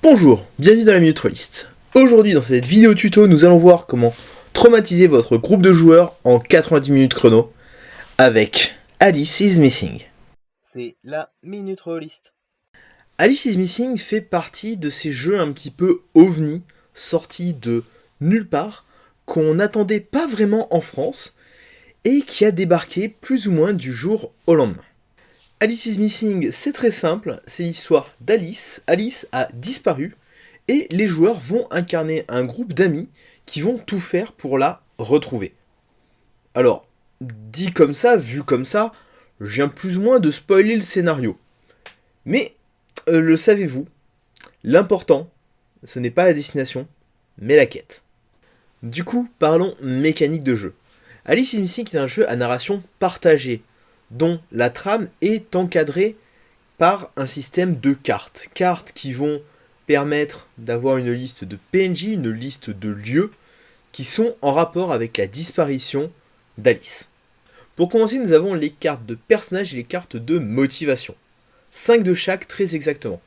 Bonjour, bienvenue dans la Minute Rolliste. Aujourd'hui dans cette vidéo tuto, nous allons voir comment traumatiser votre groupe de joueurs en 90 minutes chrono avec Alice is Missing. C'est la Minute Rolliste. Alice is Missing fait partie de ces jeux un petit peu ovni, sortis de nulle part, qu'on n'attendait pas vraiment en France et qui a débarqué plus ou moins du jour au lendemain. Alice is Missing, c'est très simple, c'est l'histoire d'Alice. Alice a disparu et les joueurs vont incarner un groupe d'amis qui vont tout faire pour la retrouver. Alors, dit comme ça, vu comme ça, je viens plus ou moins de spoiler le scénario. Mais, le savez-vous, l'important, ce n'est pas la destination, mais la quête. Du coup, parlons mécanique de jeu. Alice is Missing est un jeu à narration partagée, dont la trame est encadrée par un système de cartes. Cartes qui vont permettre d'avoir une liste de PNJ, une liste de lieux, qui sont en rapport avec la disparition d'Alice. Pour commencer, nous avons les cartes de personnages et les cartes de motivation. 5 de chaque, très exactement.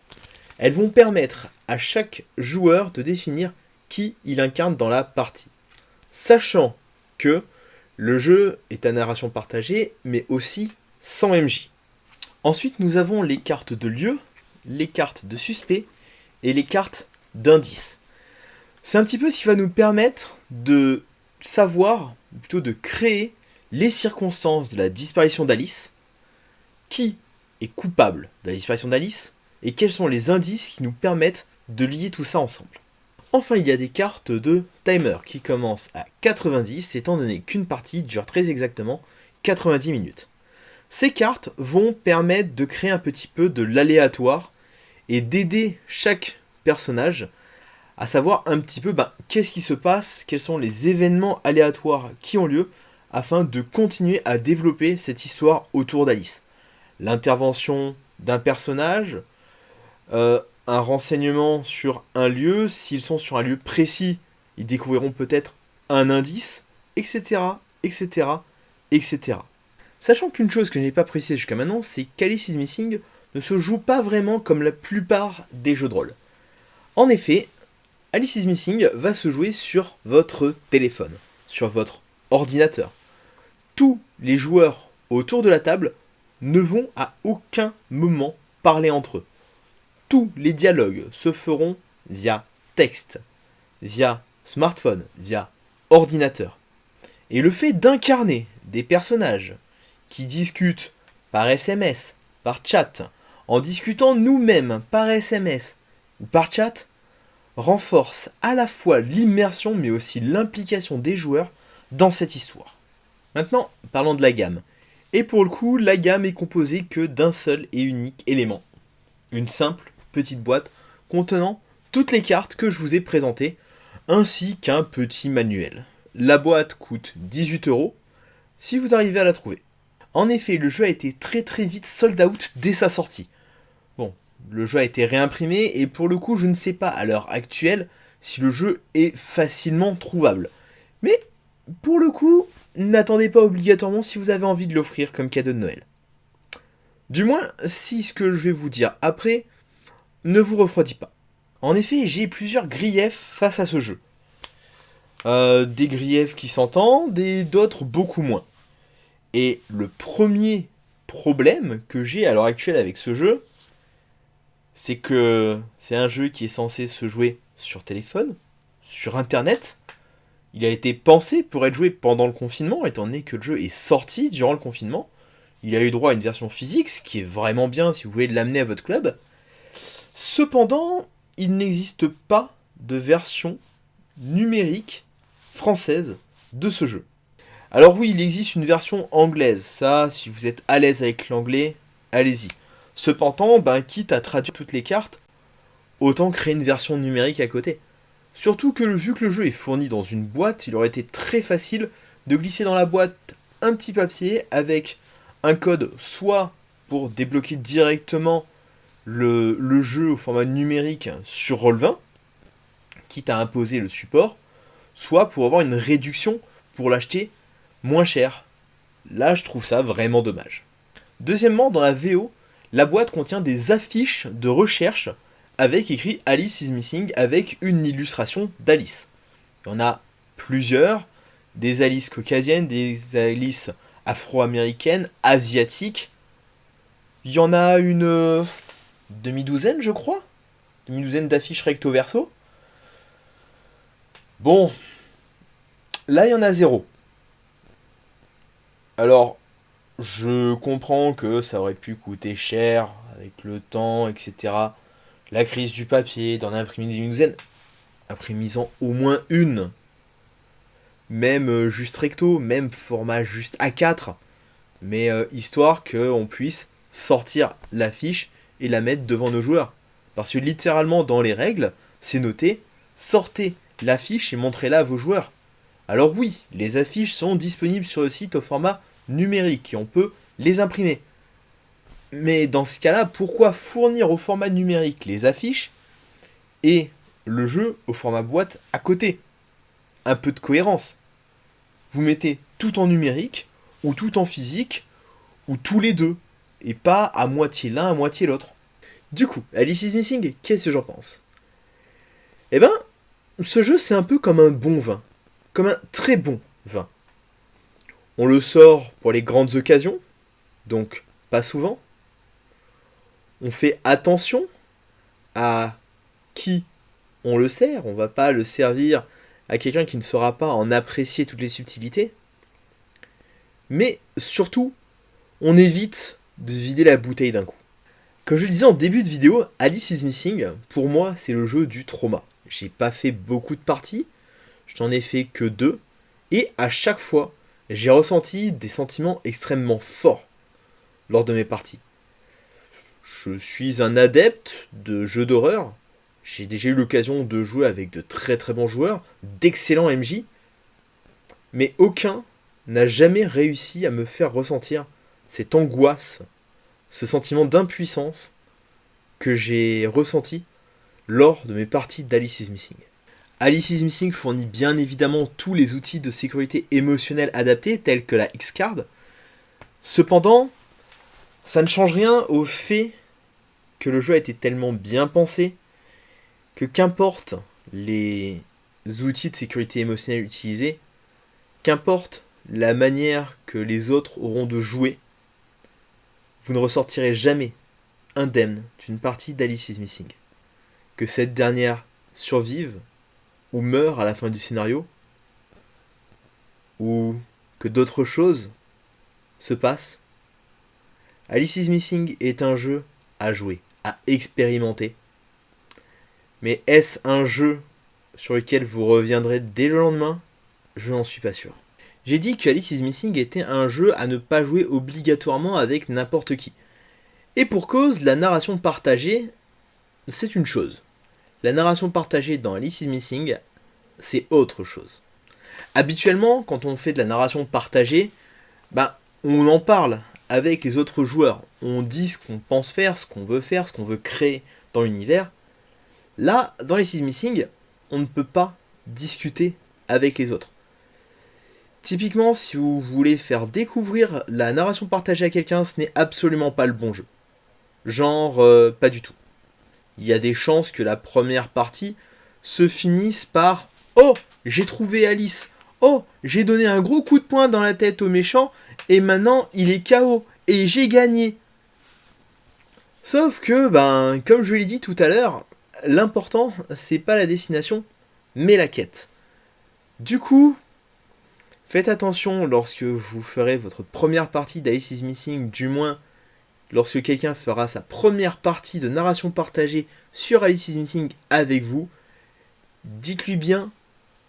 Elles vont permettre à chaque joueur de définir qui il incarne dans la partie. Sachant que le jeu est à narration partagée, mais aussi sans MJ. Ensuite, nous avons les cartes de lieu, les cartes de suspect et les cartes d'indice. C'est un petit peu ce qui va nous permettre de savoir, ou plutôt de créer les circonstances de la disparition d'Alice, qui est coupable de la disparition d'Alice, et quels sont les indices qui nous permettent de lier tout ça ensemble. Enfin, il y a des cartes de timer qui commencent à 90, étant donné qu'une partie dure très exactement 90 minutes. Ces cartes vont permettre de créer un petit peu de l'aléatoire et d'aider chaque personnage à savoir un petit peu qu'est-ce qui se passe, quels sont les événements aléatoires qui ont lieu, afin de continuer à développer cette histoire autour d'Alice. L'intervention d'un personnage, un renseignement sur un lieu, s'ils sont sur un lieu précis, ils découvriront peut-être un indice, etc., etc., etc. Sachant qu'une chose que je n'ai pas précisée jusqu'à maintenant, c'est qu'Alice is Missing ne se joue pas vraiment comme la plupart des jeux de rôle. En effet, Alice is Missing va se jouer sur votre téléphone, sur votre ordinateur. Tous les joueurs autour de la table ne vont à aucun moment parler entre eux. Tous les dialogues se feront via texte, via smartphone, via ordinateur. Et le fait d'incarner des personnages qui discutent par SMS, par chat, en discutant nous-mêmes par SMS ou par chat, renforce à la fois l'immersion mais aussi l'implication des joueurs dans cette histoire. Maintenant, parlons de la gamme. Et pour le coup, la gamme est composée que d'un seul et unique élément. Une simple petite boîte contenant toutes les cartes que je vous ai présentées, ainsi qu'un petit manuel. La boîte coûte 18 € si vous arrivez à la trouver. En effet, le jeu a été très vite sold out dès sa sortie. Bon, le jeu a été réimprimé et pour le coup, je ne sais pas à l'heure actuelle si le jeu est facilement trouvable. Mais pour le coup, n'attendez pas obligatoirement si vous avez envie de l'offrir comme cadeau de Noël. Du moins, si ce que je vais vous dire après ne vous refroidit pas. En effet, j'ai plusieurs griefs face à ce jeu. Des griefs qui s'entendent et d'autres beaucoup moins. Et le premier problème que j'ai à l'heure actuelle avec ce jeu, c'est que c'est un jeu qui est censé se jouer sur téléphone, sur internet. Il a été pensé pour être joué pendant le confinement, étant donné que le jeu est sorti durant le confinement. Il a eu droit à une version physique, ce qui est vraiment bien si vous voulez l'amener à votre club. Cependant, il n'existe pas de version numérique française de ce jeu. Alors oui, il existe une version anglaise. Ça, si vous êtes à l'aise avec l'anglais, allez-y. Cependant, quitte à traduire toutes les cartes, autant créer une version numérique à côté. Surtout que vu que le jeu est fourni dans une boîte, il aurait été très facile de glisser dans la boîte un petit papier avec un code soit pour débloquer directement le jeu au format numérique sur Roll20, quitte à imposer le support, soit pour avoir une réduction pour l'acheter moins cher. Là, je trouve ça vraiment dommage. Deuxièmement, dans la VO, la boîte contient des affiches de recherche avec écrit Alice is Missing avec une illustration d'Alice. Il y en a plusieurs, des Alice caucasiennes, des Alice afro-américaines, asiatiques. Il y en a une demi-douzaine, je crois. Demi-douzaine d'affiches recto verso. Bon, là il y en a 0. Alors, je comprends que ça aurait pu coûter cher avec le temps, etc. La crise du papier, d'en imprimer une demi-douzaine. Imprimez-en au moins une. Même juste recto, même format juste A4. Mais histoire qu'on puisse sortir l'affiche et la mettre devant nos joueurs. Parce que littéralement dans les règles, c'est noté, sortez l'affiche et montrez-la à vos joueurs. Alors oui, les affiches sont disponibles sur le site au format numérique et on peut les imprimer. Mais dans ce cas-là, pourquoi fournir au format numérique les affiches et le jeu au format boîte à côté? Un peu de cohérence. Vous mettez tout en numérique, ou tout en physique, ou tous les deux, et pas à moitié l'un, à moitié l'autre. Du coup, Alice is Missing, qu'est-ce que j'en pense? Eh ben, ce jeu c'est un peu comme un bon vin, comme un très bon vin. On le sort pour les grandes occasions, donc pas souvent. On fait attention à qui on le sert, on va pas le servir à quelqu'un qui ne saura pas en apprécier toutes les subtilités. Mais surtout, on évite de vider la bouteille d'un coup. Comme je le disais en début de vidéo, Alice is Missing, pour moi, c'est le jeu du trauma. J'ai pas fait beaucoup de parties, je n'en ai fait que 2, et à chaque fois, j'ai ressenti des sentiments extrêmement forts lors de mes parties. Je suis un adepte de jeux d'horreur, j'ai déjà eu l'occasion de jouer avec de très très bons joueurs, d'excellents MJ, mais aucun n'a jamais réussi à me faire ressentir cette angoisse, ce sentiment d'impuissance que j'ai ressenti lors de mes parties d'Alice is Missing. Alice is Missing fournit bien évidemment tous les outils de sécurité émotionnelle adaptés, tels que la X-Card. Cependant, ça ne change rien au fait que le jeu a été tellement bien pensé que qu'importe les outils de sécurité émotionnelle utilisés, qu'importe la manière que les autres auront de jouer, vous ne ressortirez jamais indemne d'une partie d'Alice is Missing. Que cette dernière survive ou meure à la fin du scénario, ou que d'autres choses se passent, Alice is Missing est un jeu à jouer, à expérimenter. Mais est-ce un jeu sur lequel vous reviendrez dès le lendemain? Je n'en suis pas sûr. J'ai dit que Alice is Missing était un jeu à ne pas jouer obligatoirement avec n'importe qui. Et pour cause, la narration partagée, c'est une chose. La narration partagée dans Alice is Missing, c'est autre chose. Habituellement, quand on fait de la narration partagée, on en parle avec les autres joueurs. On dit ce qu'on pense faire, ce qu'on veut créer dans l'univers. Là, dans Alice is Missing, on ne peut pas discuter avec les autres. Typiquement, si vous voulez faire découvrir la narration partagée à quelqu'un, ce n'est absolument pas le bon jeu. Genre, pas du tout. Il y a des chances que la première partie se finisse par « Oh, j'ai trouvé Alice. Oh, j'ai donné un gros coup de poing dans la tête au méchant et maintenant il est KO et j'ai gagné. » Sauf que, comme je l'ai dit tout à l'heure, l'important, c'est pas la destination, mais la quête. Du coup, faites attention lorsque vous ferez votre première partie d'Alice is Missing, du moins lorsque quelqu'un fera sa première partie de narration partagée sur Alice is Missing avec vous, dites-lui bien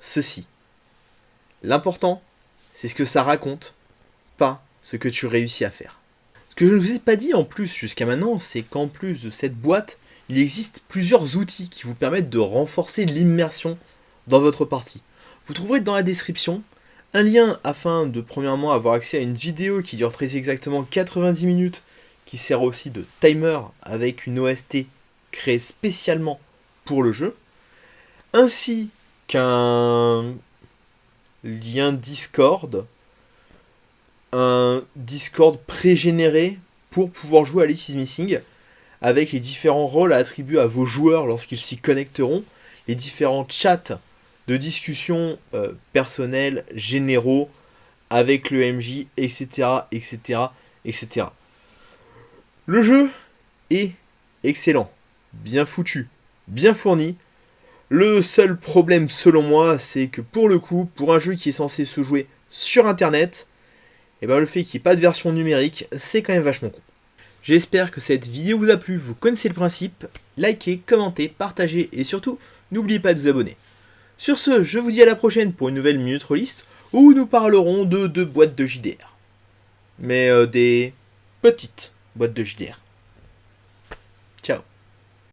ceci. L'important, c'est ce que ça raconte, pas ce que tu réussis à faire. Ce que je ne vous ai pas dit en plus jusqu'à maintenant, c'est qu'en plus de cette boîte, il existe plusieurs outils qui vous permettent de renforcer l'immersion dans votre partie. Vous trouverez dans la description un lien afin de premièrement avoir accès à une vidéo qui dure très exactement 90 minutes, qui sert aussi de timer avec une OST créée spécialement pour le jeu, ainsi qu'un lien Discord, un Discord pré-généré pour pouvoir jouer à Alice is Missing, avec les différents rôles à attribuer à vos joueurs lorsqu'ils s'y connecteront, les différents chats de discussion personnels, généraux, avec le MJ, etc., etc., etc. Le jeu est excellent, bien foutu, bien fourni. Le seul problème selon moi, c'est que pour le coup, pour un jeu qui est censé se jouer sur internet, et ben le fait qu'il n'y ait pas de version numérique, c'est quand même vachement con. J'espère que cette vidéo vous a plu, vous connaissez le principe, likez, commentez, partagez et surtout, n'oubliez pas de vous abonner. Sur ce, je vous dis à la prochaine pour une nouvelle Minute Rollist où nous parlerons de 2 boîtes de JDR. Mais des petites boîtes de JDR. Ciao.